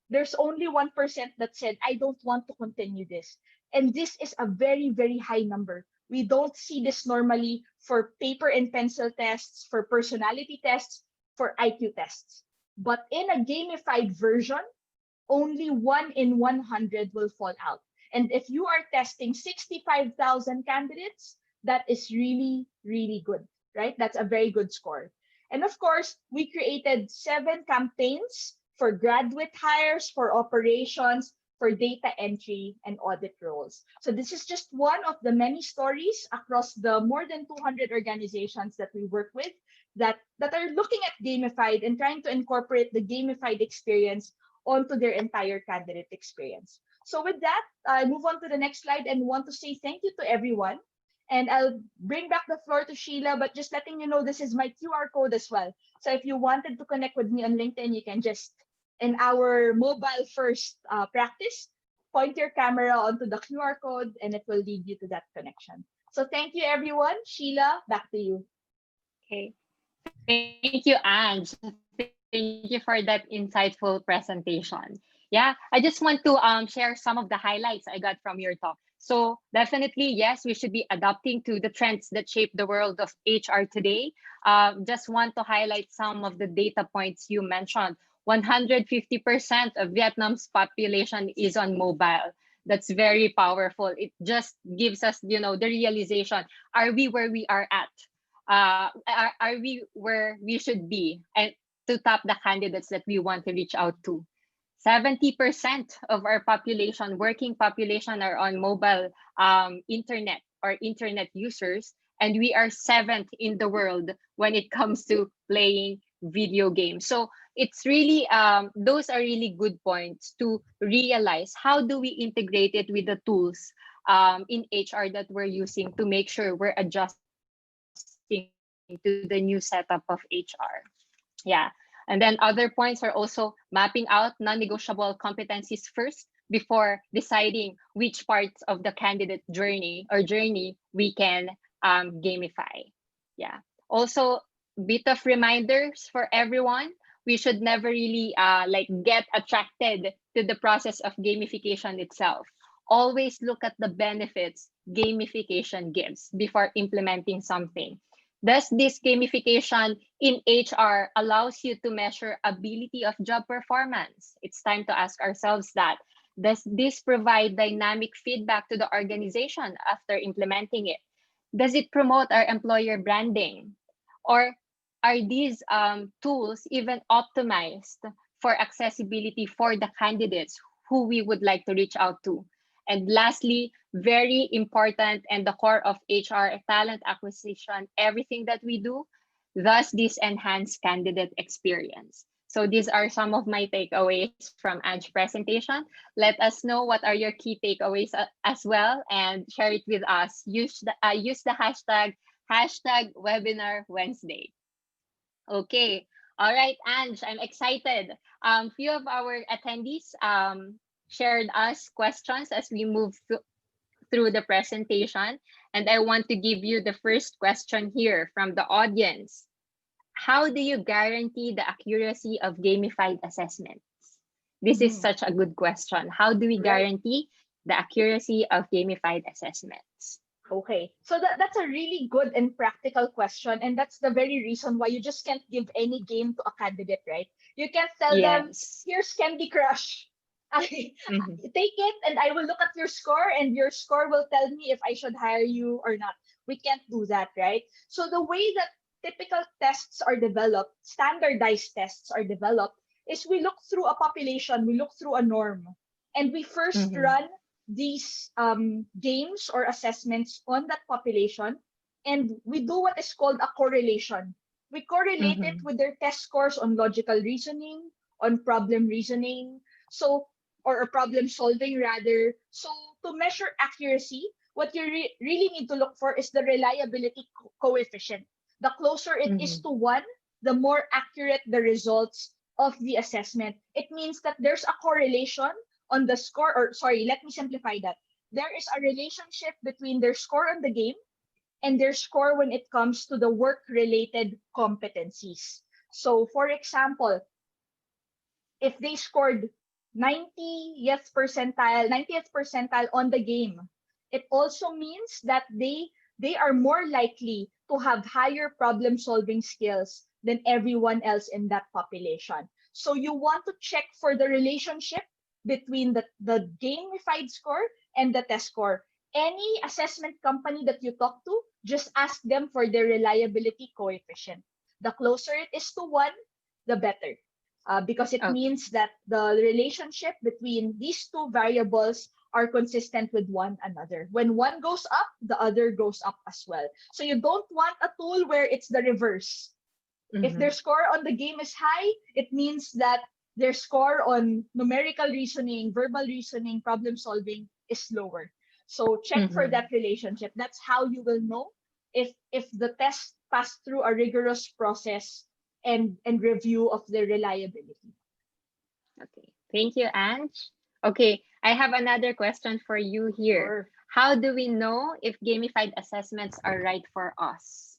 There's only 1% that said, I don't want to continue this. And this is a very, very high number. We don't see this normally for paper and pencil tests, for personality tests, for IQ tests. But in a gamified version, only 1 in 100 will fall out. And if you are testing 65,000 candidates, that is really, really good, right? That's a very good score. And of course, we created 7 campaigns for graduate hires, for operations, for data entry and audit roles. So this is just one of the many stories across the more than 200 organizations that we work with that are looking at gamified and trying to incorporate the gamified experience onto their entire candidate experience. So with that, I move on to the next slide and want to say thank you to everyone. And I'll bring back the floor to Sheila, but just letting you know, this is my QR code as well. So if you wanted to connect with me on LinkedIn, you can just, in our mobile first practice, point your camera onto the QR code and it will lead you to that connection. So thank you, everyone. Sheila, back to you. Okay. Thank you, Ange. Thank you for that insightful presentation. Yeah, I just want to share some of the highlights I got from your talk. So definitely, yes, we should be adapting to the trends that shape the world of HR today. Just want to highlight some of the data points you mentioned. 150% of Vietnam's population is on mobile. That's very powerful. It just gives us, the realization: are we where we are at? Are we where we should be? And to tap the candidates that we want to reach out to. 70% of our population, working population, are on mobile internet or internet users, and we are seventh in the world when it comes to playing video games. So it's really those are really good points to realize how do we integrate it with the tools in HR that we're using to make sure we're adjusting to the new setup of HR. Yeah. And then other points are also mapping out non-negotiable competencies first before deciding which parts of the candidate journey we can gamify. Yeah. Also, bit of reminders for everyone. We should never really get attracted to the process of gamification itself. Always look at the benefits gamification gives before implementing something. Thus, this gamification in HR allows you to measure ability of job performance. It's time to ask ourselves that. Does this provide dynamic feedback to the organization after implementing it? Does it promote our employer branding? Or are these tools even optimized for accessibility for the candidates who we would like to reach out to? And lastly, very important and the core of HR talent acquisition, everything that we do, thus this enhanced candidate experience. So these are some of my takeaways from Ange's presentation. Let us know what are your key takeaways as well, and share it with us. Use the hashtag Webinar Wednesday. Okay. All right, Ange, I'm excited. Few of our attendees shared us questions as we move through the presentation. And I want to give you the first question here from the audience. How do you guarantee the accuracy of gamified assessments? This is such a good question. How do we guarantee the accuracy of gamified assessments? Okay, so that's a really good and practical question, and that's the very reason why you just can't give any game to a candidate, right? You can't tell them, Yes. here's Candy Crush. Take it, and I will look at your score, and your score will tell me if I should hire you or not. We can't do that, right? So the way that typical tests are developed, standardized tests are developed, is we look through a population, we look through a norm, and we first run these games or assessments on that population, and we do what is called a correlation. We correlate it with their test scores on logical reasoning, on problem reasoning, so or problem solving rather. So to measure accuracy, what you really need to look for is the reliability coefficient. The closer it is to 1, the more accurate the results of the assessment. It means that there's a correlation on the score, or sorry, let me simplify that. There is a relationship between their score on the game and their score when it comes to the work-related competencies. So for example, if they scored 90th percentile on the game, it also means that they are more likely to have higher problem solving skills than everyone else in that population. So you want to check for the relationship between the gamified score and the test score. Any assessment company that you talk to, just ask them for their reliability coefficient. The closer it is to 1, the better. Because it means that the relationship between these two variables are consistent with one another. When one goes up, the other goes up as well. So you don't want a tool where it's the reverse. If their score on the game is high, it means that their score on numerical reasoning, verbal reasoning, problem solving is lower. So check for that relationship. That's how you will know if the test passed through a rigorous process and review of the reliability. Okay. Thank you, Ange. Okay, I have another question for you here. Sure. How do we know if gamified assessments are right for us?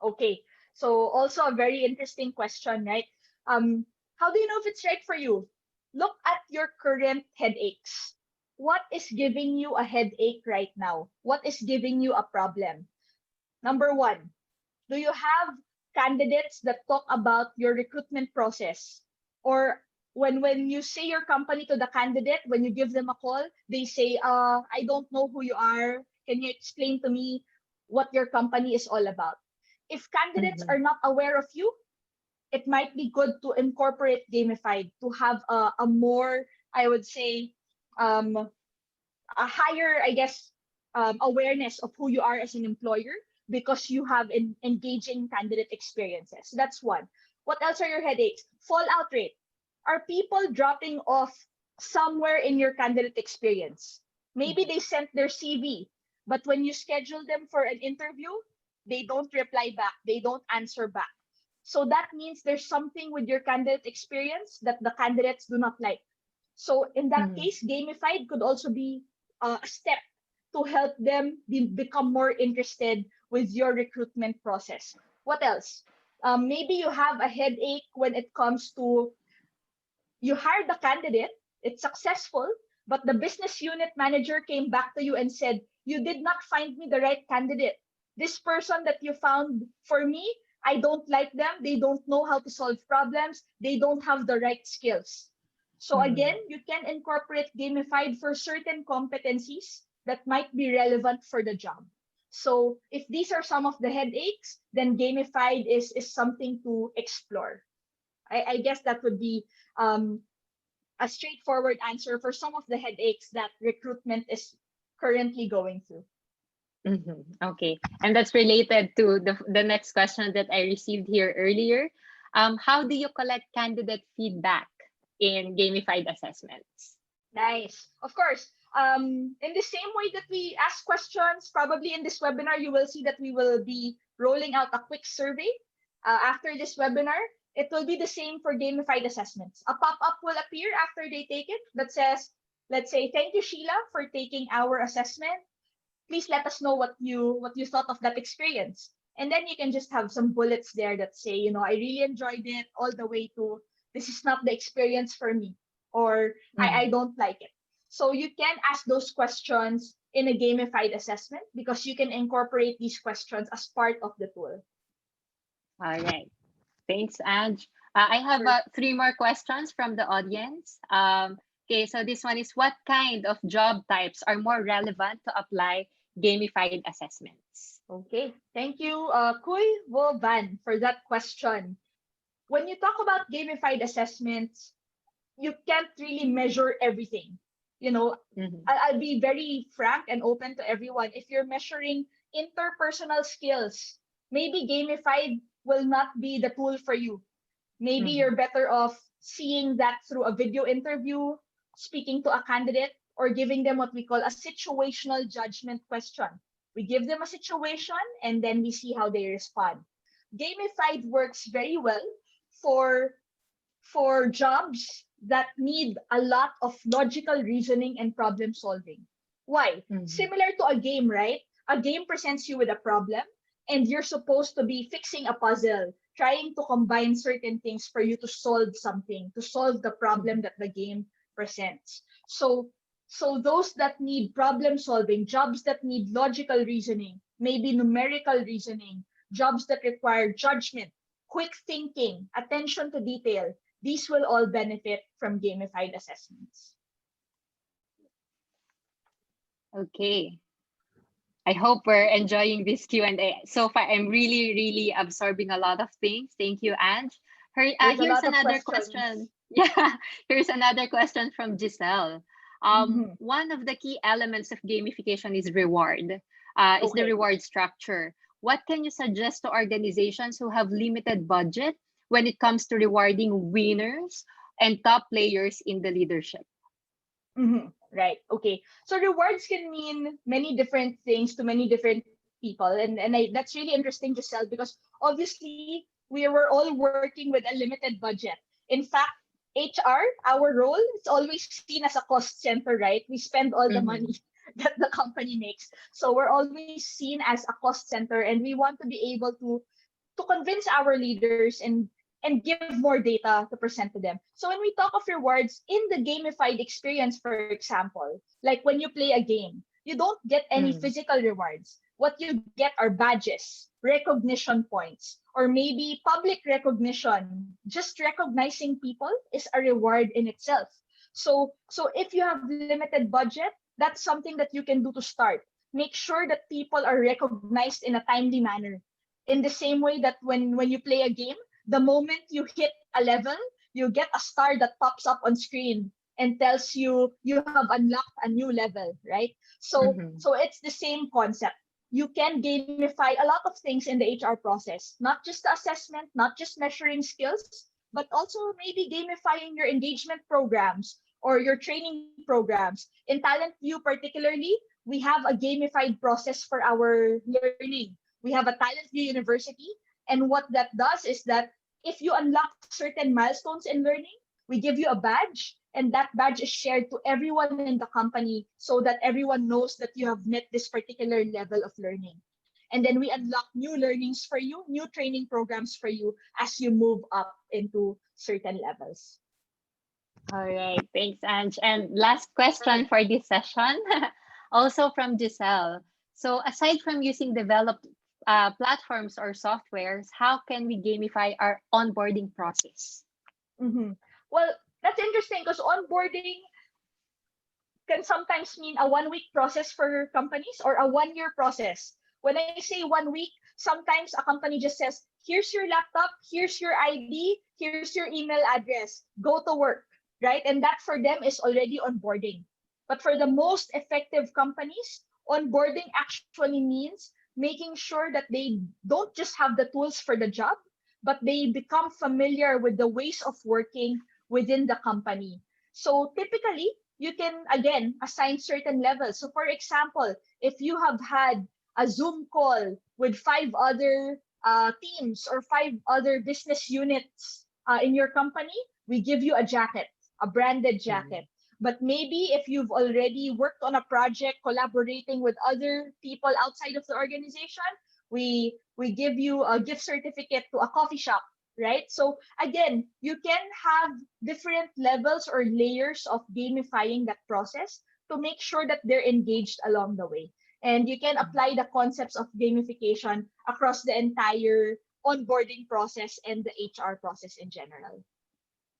Okay, so also a very interesting question, right? How do you know if it's right for you? Look at your current headaches. What is giving you a headache right now? What is giving you a problem? Number 1, do you have candidates that talk about your recruitment process? Or when you say your company to the candidate, when you give them a call, they say, I don't know who you are. Can you explain to me what your company is all about? If candidates Mm-hmm. are not aware of you, it might be good to incorporate gamified to have a more, I would say, um, a higher, I guess, awareness of who you are as an employer because you have engaging candidate experiences. That's one. What else are your headaches? Fallout rate. Are people dropping off somewhere in your candidate experience? Maybe they sent their CV, but when you schedule them for an interview, they don't reply back, they don't answer back. So that means there's something with your candidate experience that the candidates do not like. So in that Mm-hmm. case, gamified could also be a step to help them become more interested with your recruitment process. What else? Maybe you have a headache when it comes to you hired the candidate, it's successful, but the business unit manager came back to you and said, you did not find me the right candidate. This person that you found for me, I don't like them. They don't know how to solve problems. They don't have the right skills. So Mm-hmm. again, you can incorporate gamified for certain competencies that might be relevant for the job. So if these are some of the headaches, then gamified is something to explore. I guess that would be um, a straightforward answer for some of the headaches that recruitment is currently going through. Mm-hmm. Okay. And that's related to the next question that I received here earlier. How do you collect candidate feedback in gamified assessments? Nice. Of course, in the same way that we ask questions, probably in this webinar, you will see that we will be rolling out a quick survey after this webinar. It will be the same for gamified assessments. A pop-up will appear after they take it that says, let's say, thank you, Sheila, for taking our assessment. Please let us know what you thought of that experience. And then you can just have some bullets there that say, I really enjoyed it, all the way to this is not the experience for me, or I Mm-hmm. don't like it. So you can ask those questions in a gamified assessment because you can incorporate these questions as part of the tool. All right. Thanks, Ange. I have Sure. three more questions from the audience. Okay, so this one is, what kind of job types are more relevant to apply gamified assessments? Okay. Thank you, Kuy Vo Van, for that question. When you talk about gamified assessments, you can't really measure everything. You know, Mm-hmm. I'll be very frank and open to everyone. If you're measuring interpersonal skills, maybe gamified will not be the tool for you. Maybe Mm-hmm. you're better off seeing that through a video interview, speaking to a candidate, or giving them what we call a situational judgment question. We give them a situation and then we see how they respond. Gamified works very well for jobs that need a lot of logical reasoning and problem solving. Why? Mm-hmm. Similar to a game, right? A game presents you with a problem and you're supposed to be fixing a puzzle, trying to combine certain things for you to solve something, to solve the problem that the game presents. So those that need problem solving, jobs that need logical reasoning, maybe numerical reasoning, jobs that require judgment, quick thinking, attention to detail, these will all benefit from gamified assessments. Okay. I hope we're enjoying this Q&A. So far, I'm really, really absorbing a lot of things. Thank you, Ange. There's a Here's lot of another questions. question. Yeah, here's another question from Giselle. Mhm. One of the key elements of gamification is the Okay. reward structure. What can you suggest to organizations who have limited budget when it comes to rewarding winners and top players in the leadership? Right. Okay. So rewards can mean many different things to many different people, and that's really interesting, Giselle, because obviously we were all working with a limited budget. In fact, HR, our role, is always seen as a cost center, right? We spend all the money Mm-hmm. that the company makes, so we're always seen as a cost center, and we want to be able to convince our leaders and give more data to present to them. So when we talk of rewards in the gamified experience, for example, like when you play a game, you don't get any Mm. physical rewards. What you get are badges, recognition points, or maybe public recognition. Just recognizing people is a reward in itself. So if you have limited budget, that's something that you can do to start. Make sure that people are recognized in a timely manner. In the same way that when you play a game, the moment you hit a level, you get a star that pops up on screen and tells you you have unlocked a new level, right? Mhm. So it's the same concept. You can gamify a lot of things in the HR process, not just the assessment, not just measuring skills, but also maybe gamifying your engagement programs or your training programs. In Talent View particularly, we have a gamified process for our learning. We have a Talent View University, and what that does is that if you unlock certain milestones in learning, we give you a badge, and that badge is shared to everyone in the company so that everyone knows that you have met this particular level of learning. And then we unlock new learnings for you, new training programs for you as you move up into certain levels. All right. Thanks, Ange. And last question for this session, also from Giselle. So, aside from using developed platforms or softwares, how can we gamify our onboarding process? Mhm. Well, that's interesting because onboarding can sometimes mean a 1 week process for companies or a 1 year process. When I say 1 week, sometimes a company just says, here's your laptop, here's your ID, here's your email address, go to work, right? And that for them is already onboarding. But for the most effective companies, onboarding actually means making sure that they don't just have the tools for the job, but they become familiar with the ways of working within the company. So typically, you can again assign certain levels. So for example, if you have had a Zoom call with five other teams or five other business units in your company, we give you a jacket, a branded Mm. jacket. But maybe if you've already worked on a project collaborating with other people outside of the organization, we give you a gift certificate to a coffee shop, right? So again, you can have different levels or layers of gamifying that process to make sure that they're engaged along the way. And you can apply the concepts of gamification across the entire onboarding process and the HR process in general.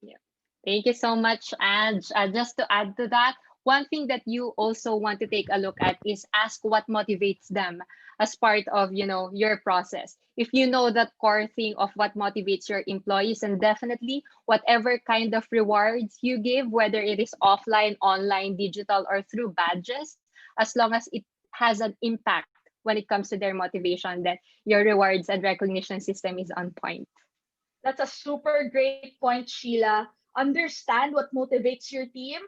Yeah. Thank you so much. And just to add to that, one thing that you also want to take a look at is ask what motivates them as part of, your process. If you know that core thing of what motivates your employees, and definitely whatever kind of rewards you give, whether it is offline, online, digital, or through badges, as long as it has an impact when it comes to their motivation, then your rewards and recognition system is on point. That's a super great point, Sheila. Understand what motivates your team.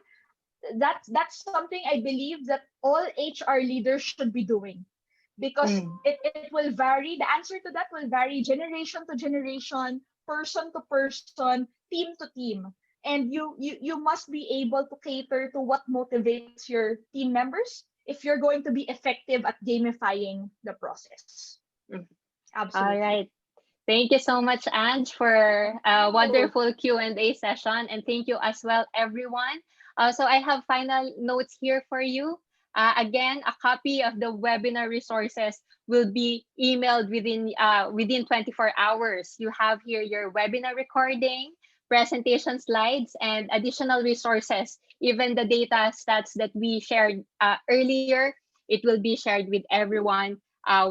That's something I believe that all HR leaders should be doing because Mm. it will vary. The answer to that will vary generation to generation, person to person, team to team. And you must be able to cater to what motivates your team members if you're going to be effective at gamifying the process. Mm. All Absolutely. right. Thank you so much, Ange, for Thank a you. wonderful Q&A session. And thank you as well, everyone. So I have final notes here for you. Again, a copy of the webinar resources will be emailed within 24 hours. You have here your webinar recording, presentation slides, and additional resources. Even the data stats that we shared earlier, it will be shared with everyone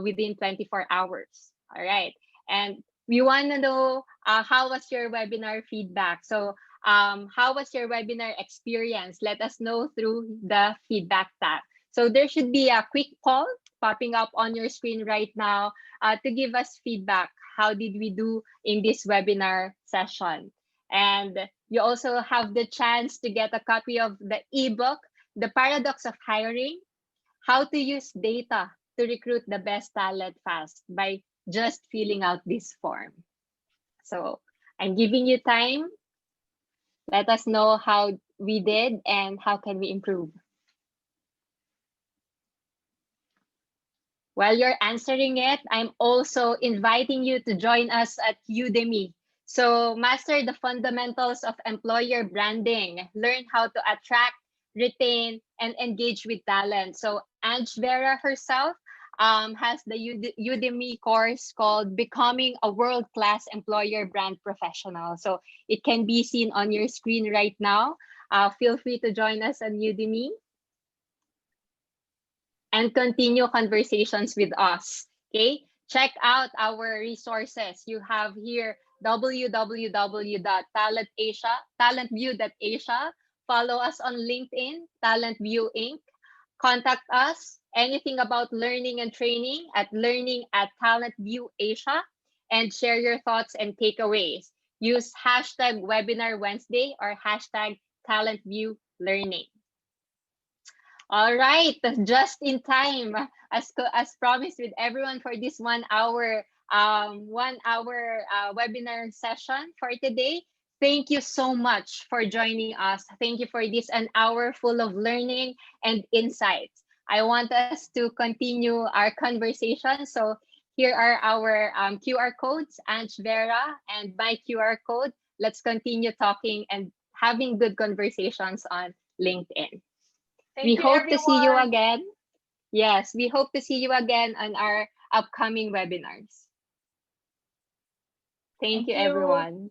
within 24 hours. All right. And we want to know how was your webinar feedback. So how was your webinar experience? Let us know through the feedback tab. So there should be a quick poll popping up on your screen right now to give us feedback. How did we do in this webinar session? And you also have the chance to get a copy of the ebook, The Paradox of Hiring, How to Use Data to Recruit the Best Talent Fast, by just filling out this form. So I'm giving you time. Let us know how we did and how can we improve. While you're answering it, I'm also inviting you to join us at Udemy. So master the fundamentals of employer branding, learn how to attract, retain, and engage with talent. So Ange Vera herself has the Udemy course called Becoming a World-Class Employer Brand Professional. So it can be seen on your screen right now. Feel free to join us on Udemy and continue conversations with us. Okay, check out our resources. You have here www.talentview.asia. Follow us on LinkedIn, TalentView Inc. Contact us anything about learning and training at learning at TalentView Asia, and share your thoughts and takeaways. Use hashtag Webinar Wednesday or hashtag TalentView Learning. All right, just in time, as promised with everyone for this 1 hour 1 hour webinar session for today. Thank you so much for joining us. Thank you for this an hour full of learning and insights. I want us to continue our conversation. So here are our QR codes, Ange Vera and my QR code. Let's continue talking and having good conversations on LinkedIn. We Thank you, hope to see you everyone. again. Yes, we hope to see you again on our upcoming webinars. Thank Thank you, you. everyone.